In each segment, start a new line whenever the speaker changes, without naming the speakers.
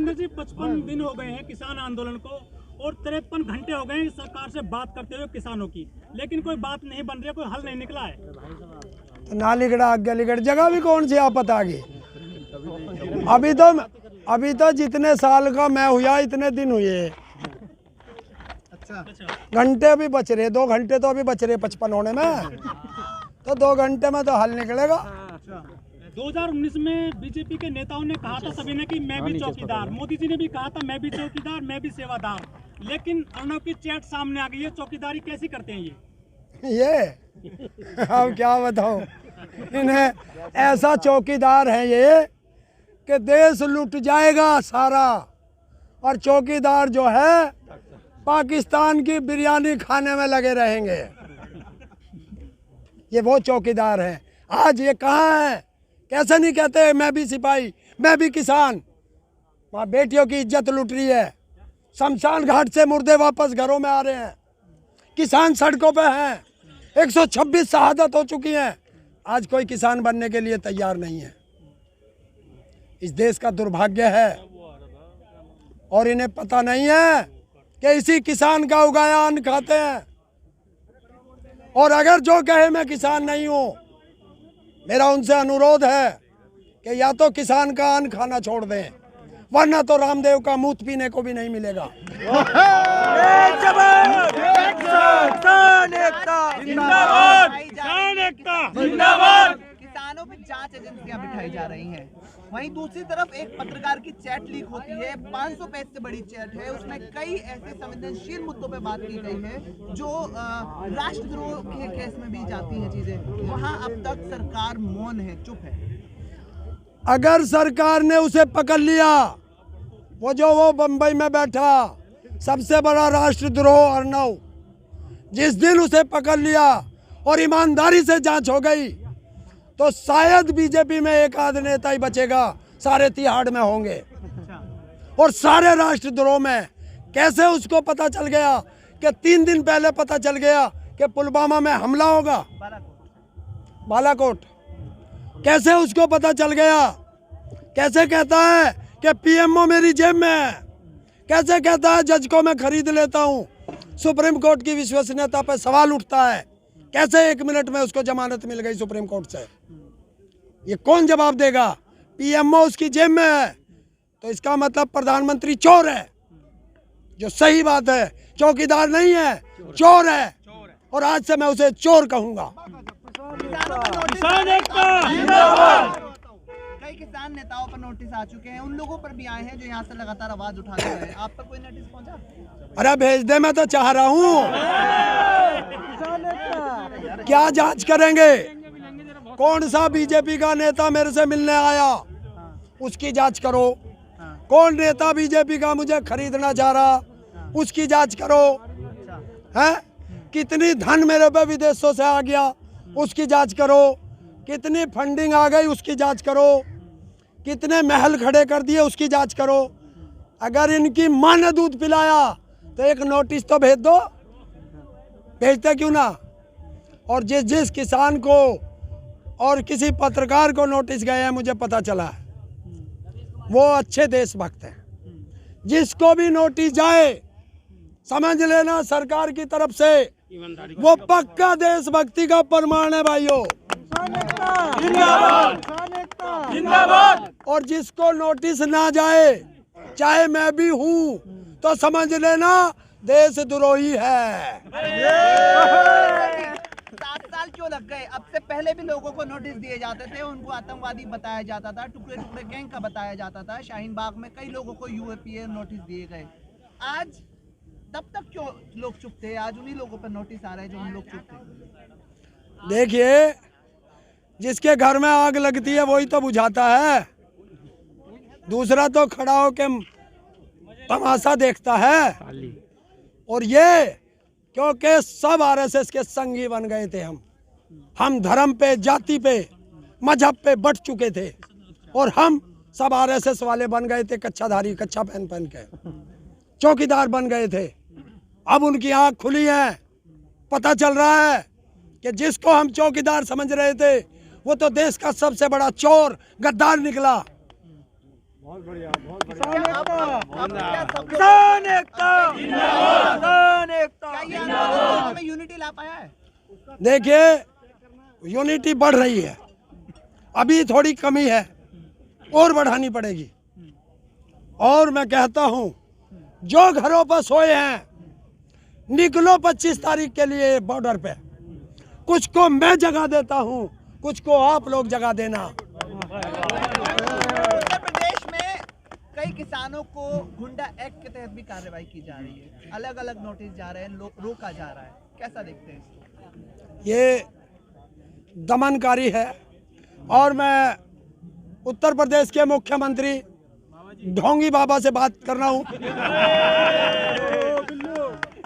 नरेंद्र जी 55 दिन हो गए हैं किसान आंदोलन को और 53 घंटे हो गए हैं सरकार से बात करते हुए किसानों की, लेकिन कोई बात नहीं बन रही है, कोई हल नहीं निकला है।
तो नालीगढ़ गलीगढ़ जगह भी कौन सी आपत आ गई? अभी तो जितने साल का मैं हुआ इतने दिन हुए।
अच्छा,
घंटे भी बच रहे, 2 घंटे तो अभी बच रहे 55 होने में, तो 2 घंटे में तो हल निकलेगा।
2019 में बीजेपी के नेताओं ने कहा था सभी ने कि मैं भी चौकीदार, मोदी जी ने भी कहा था मैं भी चौकीदार, मैं भी सेवादार, लेकिन अर्णव की चैट सामने आ गई है। चौकीदारी कैसी करते हैं
ये अब क्या बताऊं, इन्हें ऐसा चौकीदार है ये कि देश लूट जाएगा सारा, और चौकीदार जो है पाकिस्तान की बिरयानी खाने में लगे रहेंगे। ये वो चौकीदार हैं। आज ये कहाँ है? कैसे नहीं कहते मैं भी सिपाही, मैं भी किसान। वहाँ बेटियों की इज्जत लूट रही है, शमशान घाट से मुर्दे वापस घरों में आ रहे हैं, किसान सड़कों पे हैं, 126 शहादत हो चुकी हैं। आज कोई किसान बनने के लिए तैयार नहीं है। इस देश का दुर्भाग्य है, और इन्हें पता नहीं है कि इसी किसान का उगाया अन्न खाते हैं। और अगर जो कहे मैं किसान नहीं हूं, मेरा उनसे अनुरोध है कि या तो किसान का अन्न खाना छोड़ दें, वरना तो रामदेव का मूत पीने को भी नहीं मिलेगा।
किसानों पे जांच एजेंसियां बिठाई जा रही हैं। वहीं दूसरी तरफ एक पत्रकार की चैट लीक होती है, 500 पेज से बड़ी चैट है। उसमें कई ऐसे संवेदनशील मुद्दों पे बात की गई है जो राष्ट्रद्रोह के केस में भी जाती हैं चीजें। वहां अब तक सरकार मौन है, चुप है।
अगर सरकार ने उसे पकड़ लिया, वो बंबई में बैठा सबसे बड़ा राष्ट्रद्रोह अर्णव, जिस दिन उसे पकड़ लिया और ईमानदारी से जांच हो गई, तो शायद बीजेपी में एक आध नेता ही बचेगा, सारे तिहाड़ में होंगे। और सारे राष्ट्रद्रोह में कैसे उसको पता चल गया कि 3 दिन पहले पता चल गया कि पुलवामा में हमला होगा, बालाकोट। कैसे उसको पता चल गया? कैसे कहता है कि पीएमओ मेरी जेब में है? कैसे कहता है जज को मैं खरीद लेता हूँ? सुप्रीम कोर्ट की विश्वसनीयता पर सवाल उठता है। कैसे 1 मिनट में उसको जमानत मिल गई सुप्रीम कोर्ट से? ये कौन जवाब देगा? पीएमओ उसकी जेब में है, तो इसका मतलब प्रधानमंत्री चोर है, जो सही बात है। चौकीदार नहीं है, चोर है, और आज से मैं उसे चोर कहूंगा।
कई किसान नेताओं पर नोटिस आ चुके हैं, उन लोगों पर भी आए हैं जो यहाँ से लगातार आवाज उठा रहे हैं। आप पर कोई नोटिस पहुंचा?
अरे भेज दे, मैं तो चाह रहा हूँ। क्या जांच करेंगे? कौन सा बीजेपी का नेता मेरे से मिलने आया, उसकी जांच करो। कौन नेता बीजेपी का मुझे खरीदना चाह रहा, उसकी जांच करो। हैं? कितनी धन मेरे पे विदेशों से आ गया, उसकी जांच करो। कितनी फंडिंग आ गई, उसकी जांच करो। कितने महल खड़े कर दिए, उसकी जांच करो। अगर इनकी मां ने दूध पिलाया तो एक नोटिस तो भेज दो, भेजते क्यों ना? और जिस किसान को और किसी पत्रकार को नोटिस गए हैं, मुझे पता चला है, वो अच्छे देशभक्त हैं। जिसको भी नोटिस जाए, समझ लेना सरकार की तरफ से वो पक्का देशभक्ति का प्रमाण है भाइयों। और जिसको नोटिस ना जाए, चाहे मैं भी हूं, तो समझ लेना देशद्रोही है।
7 साल क्यों लग गए? अब से पहले भी लोगों को नोटिस दिए जाते थे, उनको आतंकवादी बताया जाता था, टुकड़े टुकड़े गैंग का बताया जाता था। शाहीन बाग में कई लोगों को यूएपीए नोटिस दिए गए। आज तब तक क्यों लोग चुप थे? आज उन्हीं लोगों पर नोटिस आ रहे हैं जो उन लोग चुप थे।
देखिए, जिसके घर में आग लगती है वही तो बुझाता है, दूसरा तो खड़ा होकर तमाशा देखता है। और ये क्योंकि सब आरएसएस के संगी बन गए थे। हम धर्म पे, जाति पे, मजहब पे बट चुके थे, और हम सब आरएसएस वाले बन गए थे, कच्छाधारी, कच्छा पहन पहन के चौकीदार बन गए थे। अब उनकी आंख खुली है, पता चल रहा है कि जिसको हम चौकीदार समझ रहे थे, वो तो देश का सबसे बड़ा चोर, गद्दार निकला। किसान एकता,
क्या ये आंदोलन में यूनिटी ला पाया है?
देखिए यूनिटी बढ़ रही है, अभी थोड़ी कमी है और बढ़ानी पड़ेगी। और मैं कहता हूं जो घरों पर सोए हैं निकलो 25 तारीख के लिए बॉर्डर पे। कुछ को मैं जगह देता हूं, कुछ को आप लोग जगह देना।
उत्तर प्रदेश में कई किसानों को गुंडा एक्ट के तहत भी कार्रवाई की जा रही है, अलग अलग नोटिस जा रहे हैं, रोका जा रहा है, कैसा देखते हैं इसको?
ये दमनकारी है। और मैं उत्तर प्रदेश के मुख्यमंत्री ढोंगी बाबा से बात कर रहा हूं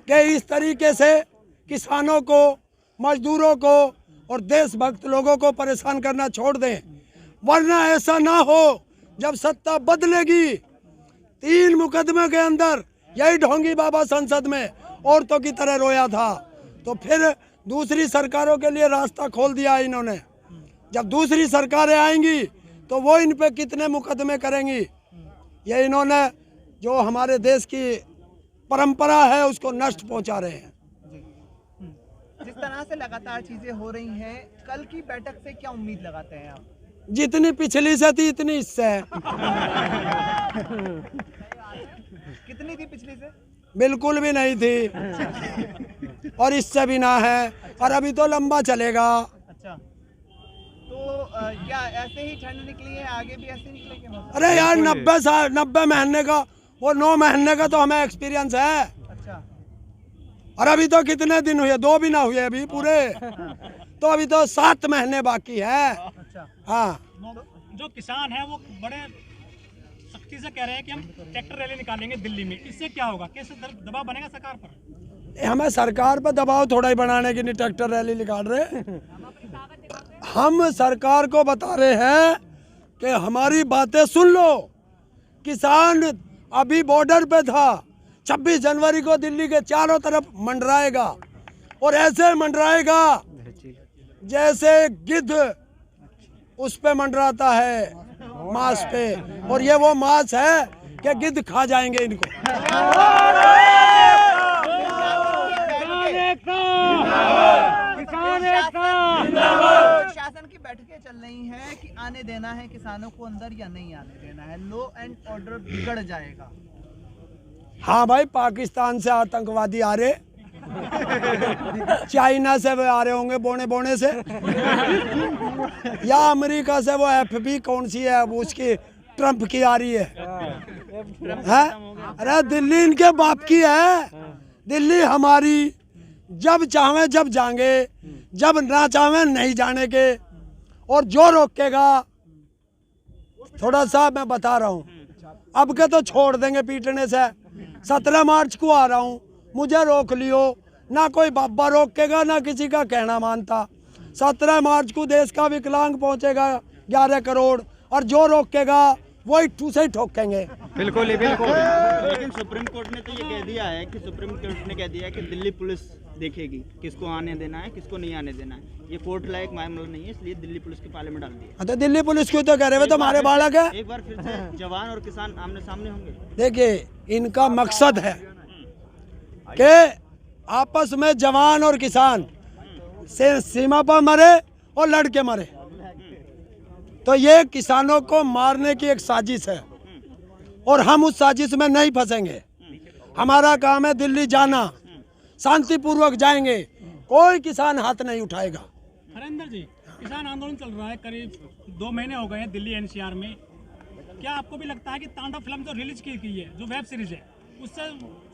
कि इस तरीके से किसानों को, मजदूरों को और देशभक्त लोगों को परेशान करना छोड़ दें, वरना ऐसा ना हो जब सत्ता बदलेगी 3 मुकदमे के अंदर यही ढोंगी बाबा संसद में औरतों की तरह रोया था, तो फिर दूसरी सरकारों के लिए रास्ता खोल दिया इन्होंने। जब दूसरी सरकारें आएंगी तो वो इन पे कितने मुकदमे करेंगी। ये इन्होंने जो हमारे देश की परंपरा है उसको नष्ट पहुंचा रहे हैं।
जिस तरह से लगातार चीजें हो रही हैं, कल की बैठक से क्या उम्मीद लगाते हैं आप?
जितनी पिछली से थी इतनी इससे है।
कितनी थी पिछली से?
बिल्कुल भी नहीं थी और इससे भी ना है, और अभी तो लंबा चलेगा।
अच्छा, तो क्या ऐसे ही ठंड निकली है, आगे भी ऐसे निकलेंगे मौसम?
अरे यार 90 महीने का, वो 9 महीने का तो हमें एक्सपीरियंस है।
अच्छा,
और अभी तो कितने दिन हुए, 2 भी ना हुए अभी पूरे, तो अभी तो 7 महीने बाकी है।
अच्छा,
हाँ,
जो किसान है वो बड़े सख्ती से कह रहे हैं कि हम ट्रैक्टर रैली निकालेंगे दिल्ली में, इससे क्या होगा, कैसे दबाव बनेगा सरकार पर?
हमें सरकार पर दबाव थोड़ा ही बनाने की नहीं ट्रैक्टर रैली निकाल रहे। हम सरकार को बता रहे हैं कि हमारी बातें सुन लो। किसान अभी बॉर्डर पे था, 26 जनवरी को दिल्ली के चारों तरफ मंडराएगा, और ऐसे मंडराएगा जैसे गिद्ध उस पे मंडराता है मांस पे, और ये वो मांस है कि गिद्ध खा जाएंगे इनको।
शासन की बैठकें चल रही हैं कि आने देना है किसानों को अंदर या नहीं आने देना है, लॉ एंड ऑर्डर बिगड़ जाएगा।
हाँ भाई, पाकिस्तान से आतंकवादी आ रहे, चाइना से वो आ रहे होंगे बोने बोने से, या अमेरिका से वो FB कौन सी है वो उसकी ट्रम्प की आ रही है? अरे दिल्ली इनके बाप की है, दिल्ली हमारी। जब चाहे जब जाएंगे, जब ना चाहे नहीं जाने के। और जो रोकेगा, थोड़ा सा मैं बता रहा हूँ, अब के तो छोड़ देंगे पीटने से। 17 मार्च को आ रहा हूँ, मुझे रोक लियो, ना कोई बाबा रोकेगा ना किसी का कहना मानता। 17 मार्च को देश का विकलांग पहुंचेगा 11 करोड़, और जो रोकेगा वही ठू से ही ठोकेंगे।
बिल्कुल ही बिल्कुल। लेकिन सुप्रीम कोर्ट ने तो ये कह दिया है कि सुप्रीम कोर्ट ने कह दिया है कि दिल्ली पुलिस देखेगी किसको आने देना है, किसको नहीं आने देना है। ये कोर्ट लायक मामला नहीं है, इसलिए दिल्ली पुलिस की पाले में डाल दिया।
तो दिल्ली पुलिस क्यों तो कह रहे हो, तो हमारे बालक है।
एक बार फिर से जवान और किसान आमने सामने होंगे।
देखिए, इनका मकसद है कि आपस में जवान और किसान से सीमा पर मरे और लड़के मरे। तो ये किसानों को मारने की एक साजिश है, और हम उस साजिश में नहीं फंसेंगे। हमारा काम है दिल्ली जाना, शांतिपूर्वक जाएंगे, कोई किसान हाथ नहीं उठाएगा।
हरेंद्र जी, किसान आंदोलन चल रहा है, करीब 2 महीने हो गए हैं दिल्ली NCR में। क्या आपको भी लगता है कि तांडव फिल्म जो रिलीज की गई है, जो वेब सीरीज है, उससे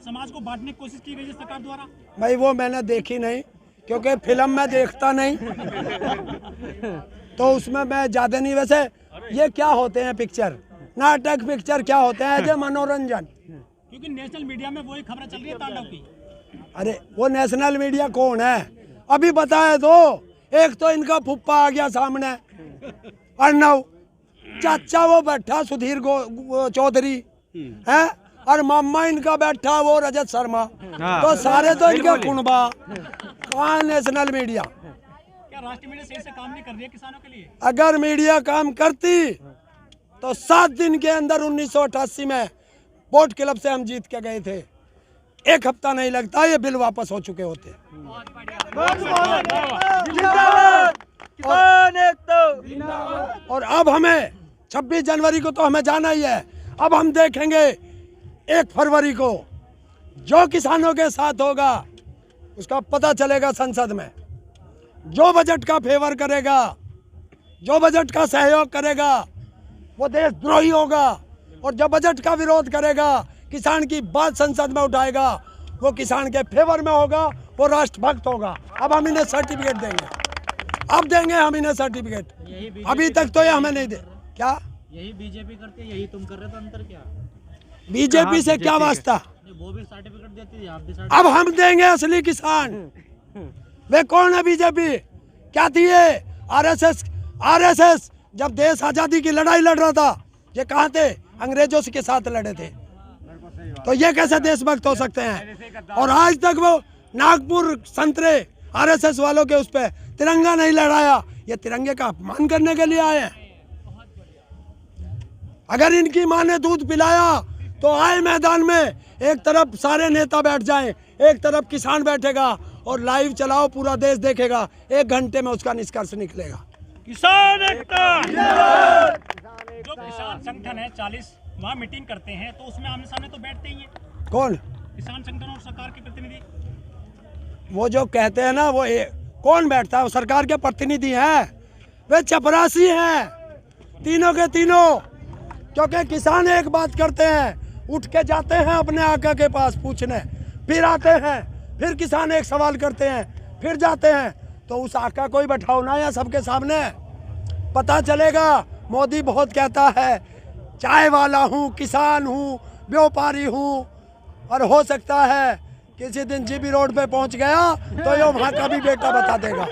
समाज को बांटने की कोशिश की गई है सरकार द्वारा?
भाई वो मैंने देखी नहीं, क्योंकि फिल्म मैं देखता नहीं, तो उसमें मैं ज़्यादा नहीं। वैसे ये क्या होते हैं पिक्चर, नाटक पिक्चर क्या होते हैं, जो मनोरंजन।
क्योंकि नेशनल मीडिया में वही खबरें चल रही है तांडव की।
अरे वो नेशनल मीडिया कौन है, अभी बताए तो। एक तो इनका फुप्पा आ गया सामने, अर्नव चाचा वो बैठा सुधीर चौधरी है, और मामा इनका बैठा वो रजत शर्मा। तो सारे तो इनके कुनबा। कहाँ नेशनल मीडिया?
क्या राष्ट्रीय मीडिया सही से काम नहीं कर रही है किसानों के लिए?
अगर मीडिया काम करती तो 7 दिन के अंदर 1988 में बोट क्लब से हम जीत के गए थे। 1 हफ्ता नहीं लगता ये बिल वापस हो चुके होते। और अब हमें 26 जनवरी को तो हमें जाना ही है। अब हम देखेंगे 1 फरवरी को जो किसानों के साथ होगा उसका पता चलेगा संसद में। जो बजट का फेवर करेगा, जो बजट का सहयोग करेगा वो देशद्रोही होगा, और जो बजट का विरोध करेगा, किसान की बात संसद में उठाएगा, वो किसान के फेवर में होगा, वो राष्ट्रभक्त होगा। अब हम इन्हें सर्टिफिकेट देंगे, अब देंगे हम इन्हें सर्टिफिकेट। अभी तक तो ये हमें नहीं दे। क्या
यही बीजेपी करती है, यही तुम कर रहे हो, तो अंतर क्या?
बीजेपी से क्या वास्ता?
वो भी सर्टिफिकेट देती है, आप भी
अब हम देंगे असली किसान। वे कौन है बीजेपी? क्या थी ये? आरएसएस जब देश आजादी की लड़ाई लड़ रहा था, ये कहाँ थे? अंग्रेजों के साथ लड़े थे। तो ये कैसे देशभक्त हो सकते हैं? और आज तक वो नागपुर संतरे आरएसएस वालों के उस पे तिरंगा नहीं लहराया। ये तिरंगे का अपमान करने के लिए आए हैं। अगर इनकी माँ ने दूध पिलाया तो आए मैदान में, एक तरफ सारे नेता बैठ जाएं, एक तरफ किसान बैठेगा, और लाइव चलाओ, पूरा देश देखेगा। 1 घंटे में उसका निष्कर्ष निकलेगा।
किसान एकता। जो किसान संगठन है 40 वहाँ मीटिंग करते हैं तो उसमें आमने सामने तो बैठते ही हैं।
कौन?
किसान संगठन और सरकार के प्रतिनिधि।
वो जो कहते हैं ना, वो कौन बैठता है? वो सरकार के प्रतिनिधि हैं। वे चपरासी हैं तीनों के तीनों। क्योंकि किसान एक बात करते हैं, उठ के जाते हैं अपने आका के पास पूछने, फिर आते हैं, फिर किसान एक सवाल करते हैं, फिर जाते हैं। तो उस आका को ही बैठाओ ना या सबके सामने, पता चलेगा। मोदी बहुत कहता है चाय वाला हूँ, किसान हूँ, व्यापारी हूँ, और हो सकता है किसी दिन जीबी रोड पे पहुँच गया तो ये वहाँ का भी बेटा बता देगा।